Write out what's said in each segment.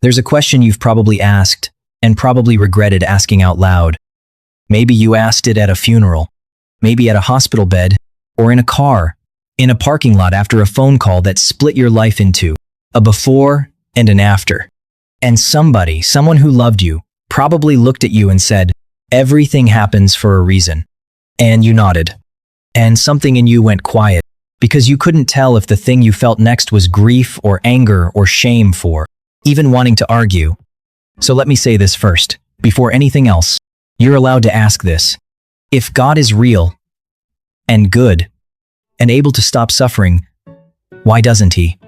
There's a question you've probably asked and probably regretted asking out loud. Maybe you asked it at a funeral, maybe at a hospital bed, or in a car, in a parking lot after a phone call that split your life into a before and an after. And someone who loved you, probably looked at you and said, "Everything happens for a reason." And you nodded. And something in you went quiet, because you couldn't tell if the thing you felt next was grief or anger or shame for even wanting to argue. So let me say this first, before anything else. You're allowed to ask this. If God is real and good and able to stop suffering, why doesn't he?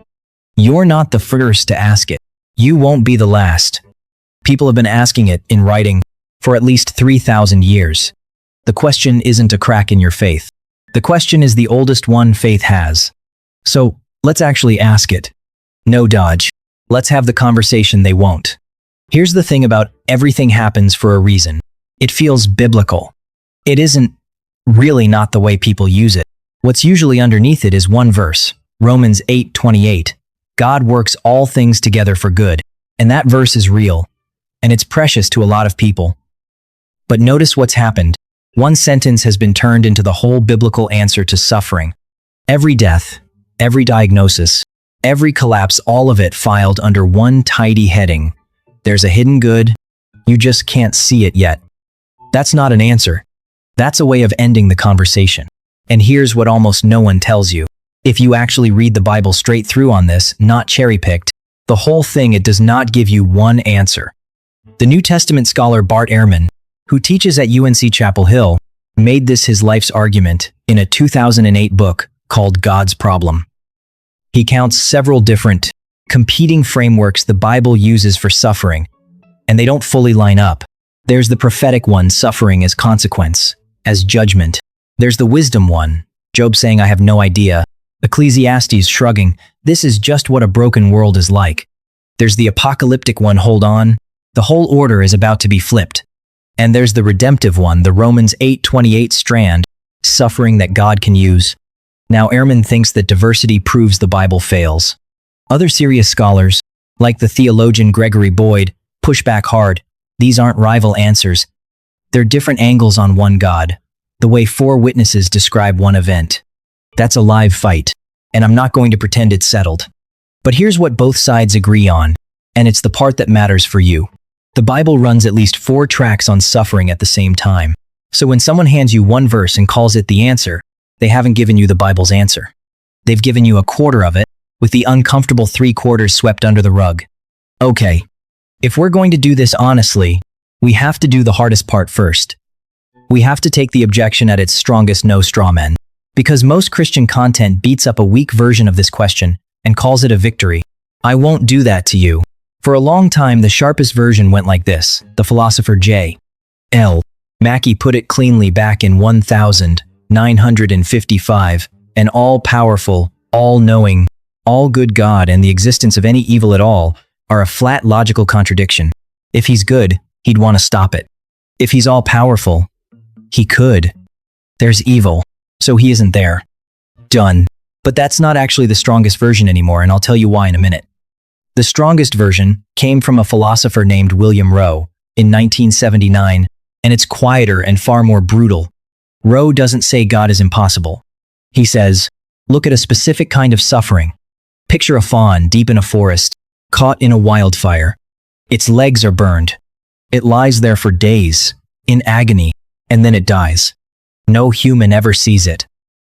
You're not the first to ask it. You won't be the last. People have been asking it in writing for at least 3,000 years. The question isn't a crack in your faith. The question is the oldest one faith has. So let's actually ask it. No dodge. Let's have the conversation they won't. Here's the thing about everything happens for a reason. It feels biblical. It isn't really not the way people use it. What's usually underneath it is one verse, Romans 8:28. God works all things together for good. And that verse is real. And it's precious to a lot of people. But notice what's happened. One sentence has been turned into the whole biblical answer to suffering. Every death, every diagnosis, every collapse, all of it filed under one tidy heading. There's a hidden good. You just can't see it yet. That's not an answer. That's a way of ending the conversation. And here's what almost no one tells you. If you actually read the Bible straight through on this, not cherry-picked, the whole thing, it does not give you one answer. The New Testament scholar Bart Ehrman, who teaches at UNC Chapel Hill, made this his life's argument in a 2008 book called God's Problem. He counts several different, competing frameworks the Bible uses for suffering, and they don't fully line up. There's the prophetic one, suffering as consequence, as judgment. There's the wisdom one, Job saying, "I have no idea." Ecclesiastes shrugging, "This is just what a broken world is like." There's the apocalyptic one, "Hold on, the whole order is about to be flipped." And there's the redemptive one, the Romans 8:28 strand, suffering that God can use. Now, Ehrman thinks that diversity proves the Bible fails. Other serious scholars, like the theologian Gregory Boyd, push back hard. These aren't rival answers. They're different angles on one God, the way four witnesses describe one event. That's a live fight, and I'm not going to pretend it's settled. But here's what both sides agree on, and it's the part that matters for you. The Bible runs at least 4 tracks on suffering at the same time. So when someone hands you one verse and calls it the answer, they haven't given you the Bible's answer. They've given you a quarter of it, with the uncomfortable 3/4 swept under the rug. Okay, if we're going to do this honestly, we have to do the hardest part first. We have to take the objection at its strongest, no straw men. Because most Christian content beats up a weak version of this question and calls it a victory. I won't do that to you. For a long time, the sharpest version went like this. The philosopher J. L. Mackie put it cleanly back in 1955, an all-powerful, all-knowing, all-good God and the existence of any evil at all are a flat logical contradiction. If he's good, he'd want to stop it. If he's all-powerful, he could. There's evil, so he isn't there. Done. But that's not actually the strongest version anymore, and I'll tell you why in a minute. The strongest version came from a philosopher named William Rowe in 1979, and it's quieter and far more brutal. Rowe doesn't say God is impossible. He says, look at a specific kind of suffering. Picture a fawn deep in a forest, caught in a wildfire. Its legs are burned. It lies there for days, in agony, and then it dies. No human ever sees it.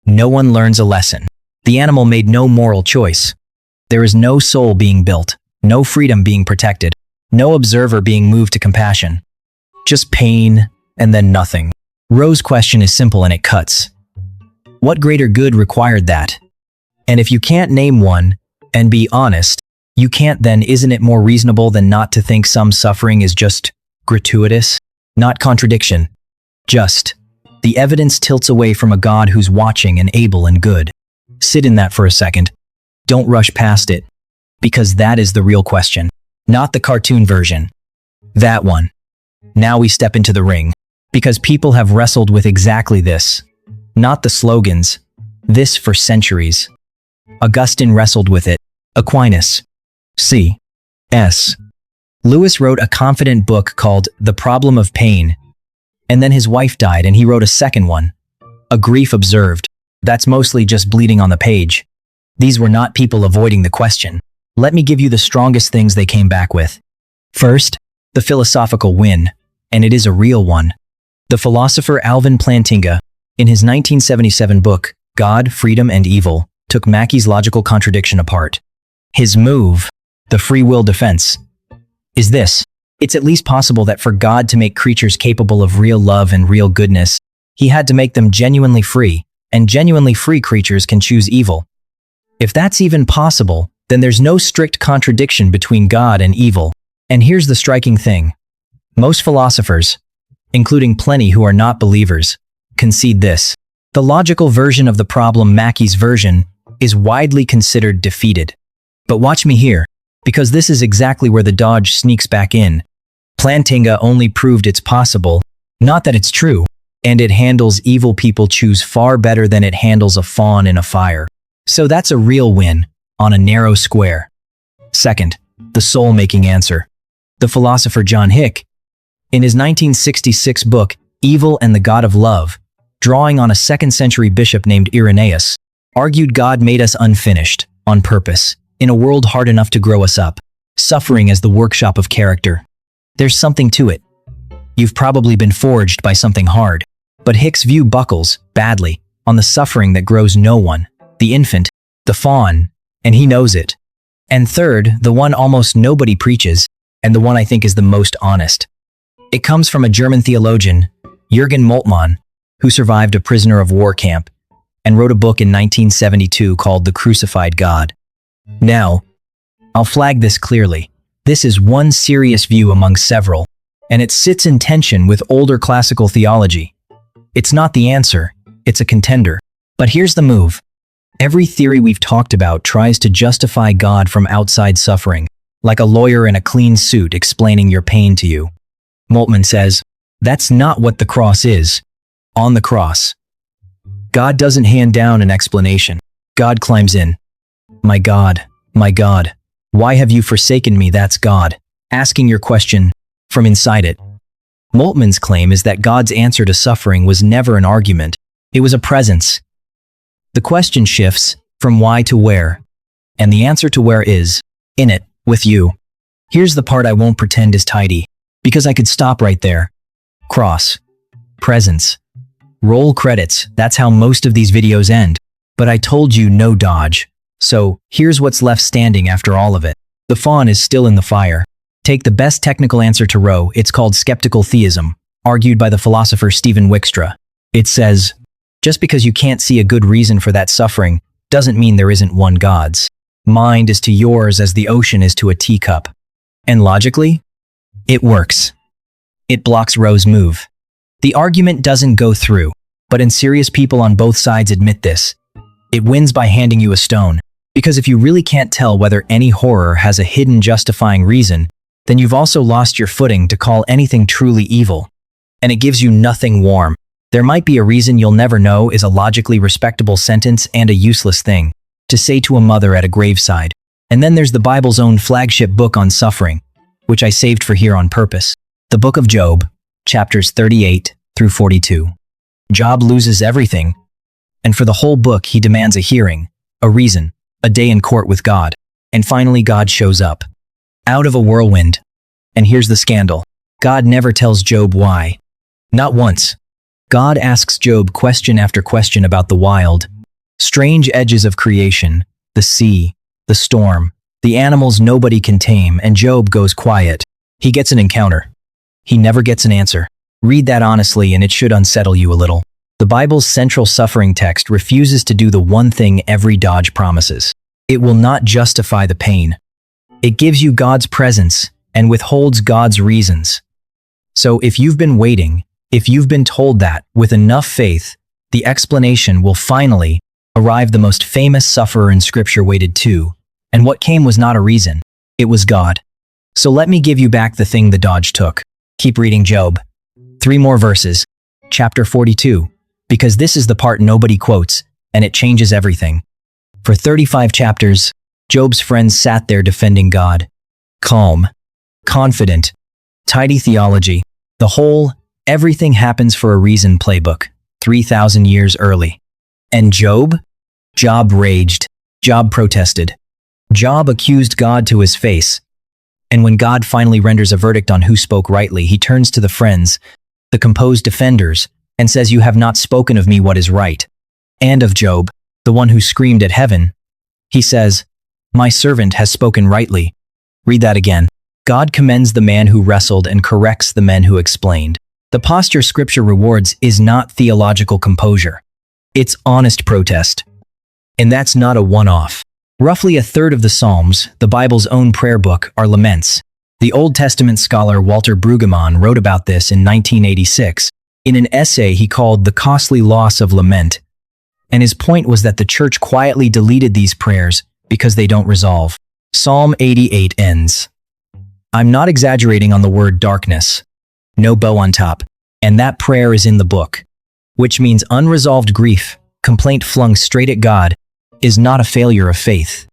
No one learns a lesson. The animal made no moral choice. There is no soul being built, no freedom being protected, no observer being moved to compassion. Just pain, and then nothing. Rowe's question is simple and it cuts. What greater good required that? And if you can't name one, and be honest, you can't, then isn't it more reasonable than not to think some suffering is just gratuitous? Not contradiction. Just. The evidence tilts away from a God who's watching and able and good. Sit in that for a second. Don't rush past it. Because that is the real question. Not the cartoon version. That one. Now we step into the ring. Because people have wrestled with exactly this. Not the slogans. This for centuries. Augustine wrestled with it. Aquinas. C. S. Lewis wrote a confident book called The Problem of Pain, and then his wife died and he wrote a second one, A Grief Observed. That's mostly just bleeding on the page. These were not people avoiding the question. Let me give you the strongest things they came back with. First, the philosophical win, and it is a real one. The philosopher Alvin Plantinga, in his 1977 book, God, Freedom, and Evil, took Mackey's logical contradiction apart. His move, the free will defense, is this. It's at least possible that for God to make creatures capable of real love and real goodness, he had to make them genuinely free, and genuinely free creatures can choose evil. If that's even possible, then there's no strict contradiction between God and evil. And here's the striking thing. Most philosophers, including plenty who are not believers, concede this. The logical version of the problem, Mackey's version, is widely considered defeated. But watch me here, because this is exactly where the dodge sneaks back in. Plantinga only proved it's possible, not that it's true, and it handles evil people choose far better than it handles a fawn in a fire. So that's a real win, on a narrow square. Second, the soul-making answer. The philosopher John Hick, in his 1966 book, Evil and the God of Love, drawing on a 2nd century bishop named Irenaeus, argued God made us unfinished, on purpose, in a world hard enough to grow us up, suffering as the workshop of character. There's something to it. You've probably been forged by something hard, but Hick's view buckles, badly, on the suffering that grows no one, the infant, the fawn, and he knows it. And third, the one almost nobody preaches, and the one I think is the most honest. It comes from a German theologian, Jürgen Moltmann, who survived a prisoner of war camp, and wrote a book in 1972 called The Crucified God. Now, I'll flag this clearly. This is one serious view among several, and it sits in tension with older classical theology. It's not the answer, it's a contender. But here's the move. Every theory we've talked about tries to justify God from outside suffering, like a lawyer in a clean suit explaining your pain to you. Moltmann says, that's not what the cross is. On the cross, God doesn't hand down an explanation. God climbs in. My God, why have you forsaken me? That's God, asking your question from inside it. Moltmann's claim is that God's answer to suffering was never an argument. It was a presence. The question shifts from why to where, and the answer to where is, in it, with you. Here's the part I won't pretend is tidy, because I could stop right there. Cross. Presence. Roll credits, that's how most of these videos end. But I told you no dodge. So, here's what's left standing after all of it. The fawn is still in the fire. Take the best technical answer to Rowe, it's called skeptical theism, argued by the philosopher Stephen Wickstra. It says, just because you can't see a good reason for that suffering, doesn't mean there isn't one God's. Mind is to yours as the ocean is to a teacup. And logically, it works. It blocks Rowe's move. The argument doesn't go through, but serious people on both sides admit this. It wins by handing you a stone. Because if you really can't tell whether any horror has a hidden justifying reason, then you've also lost your footing to call anything truly evil. And it gives you nothing warm. There might be a reason you'll never know is a logically respectable sentence and a useless thing to say to a mother at a graveside. And then there's the Bible's own flagship book on suffering, which I saved for here on purpose. The Book of Job, chapters 38 through 42. Job loses everything, and for the whole book he demands a hearing, a reason, a day in court with God, and finally God shows up. Out of a whirlwind. And here's the scandal. God never tells Job why. Not once. God asks Job question after question about the wild, strange edges of creation, the sea, the storm, the animals nobody can tame, and Job goes quiet. He gets an encounter. He never gets an answer. Read that honestly and it should unsettle you a little. The Bible's central suffering text refuses to do the one thing every dodge promises. It will not justify the pain. It gives you God's presence and withholds God's reasons. So if you've been waiting, if you've been told that, with enough faith, the explanation will finally arrive. The most famous sufferer in Scripture waited too, and what came was not a reason, it was God. So let me give you back the thing the dodge took. Keep reading Job. 3 more verses. Chapter 42. Because this is the part nobody quotes, and it changes everything. For 35 chapters, Job's friends sat there defending God. Calm. confident, tidy theology, the whole everything happens for a reason playbook, 3,000 years early. And Job? Job raged. Job protested. Job accused God to his face. And when God finally renders a verdict on who spoke rightly, he turns to the friends, the composed defenders, and says, "You have not spoken of me what is right." And of Job, the one who screamed at heaven, he says, "My servant has spoken rightly." Read that again. God commends the man who wrestled and corrects the men who explained. The posture Scripture rewards is not theological composure. It's honest protest. And that's not a one-off. Roughly a third of the Psalms, the Bible's own prayer book, are laments. The Old Testament scholar Walter Brueggemann wrote about this in 1986 in an essay he called The Costly Loss of Lament. And his point was that the church quietly deleted these prayers because they don't resolve. Psalm 88 ends. I'm not exaggerating on the word darkness. No bow on top. And that prayer is in the book. Which means unresolved grief, complaint flung straight at God, is not a failure of faith.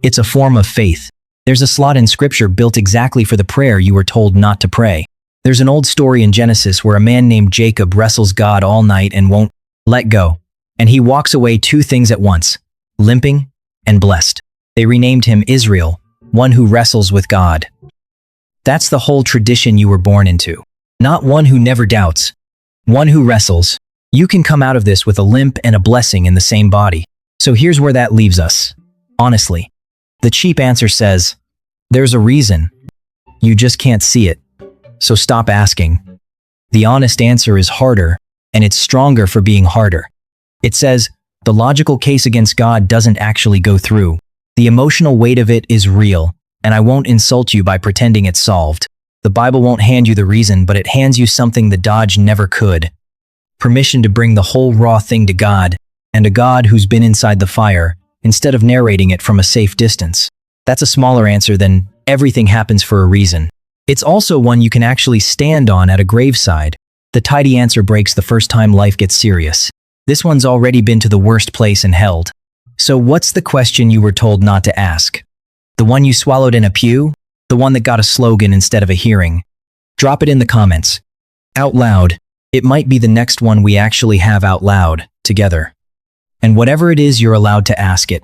It's a form of faith. There's a slot in Scripture built exactly for the prayer you were told not to pray. There's an old story in Genesis where a man named Jacob wrestles God all night and won't let go. And he walks away two things at once, limping and blessed. They renamed him Israel, one who wrestles with God. That's the whole tradition you were born into. Not one who never doubts, one who wrestles. You can come out of this with a limp and a blessing in the same body. So here's where that leaves us. Honestly, the cheap answer says, there's a reason. You just can't see it. So stop asking. The honest answer is harder, and it's stronger for being harder. It says, the logical case against God doesn't actually go through. The emotional weight of it is real, and I won't insult you by pretending it's solved. The Bible won't hand you the reason, but it hands you something the Dodge never could. Permission to bring the whole raw thing to God, and a God who's been inside the fire, instead of narrating it from a safe distance. That's a smaller answer than everything happens for a reason. It's also one you can actually stand on at a graveside. The tidy answer breaks the first time life gets serious. This one's already been to the worst place and held. So what's the question you were told not to ask? The one you swallowed in a pew? The one that got a slogan instead of a hearing? Drop it in the comments. Out loud. It might be the next one we actually have out loud, together. And whatever it is, you're allowed to ask it.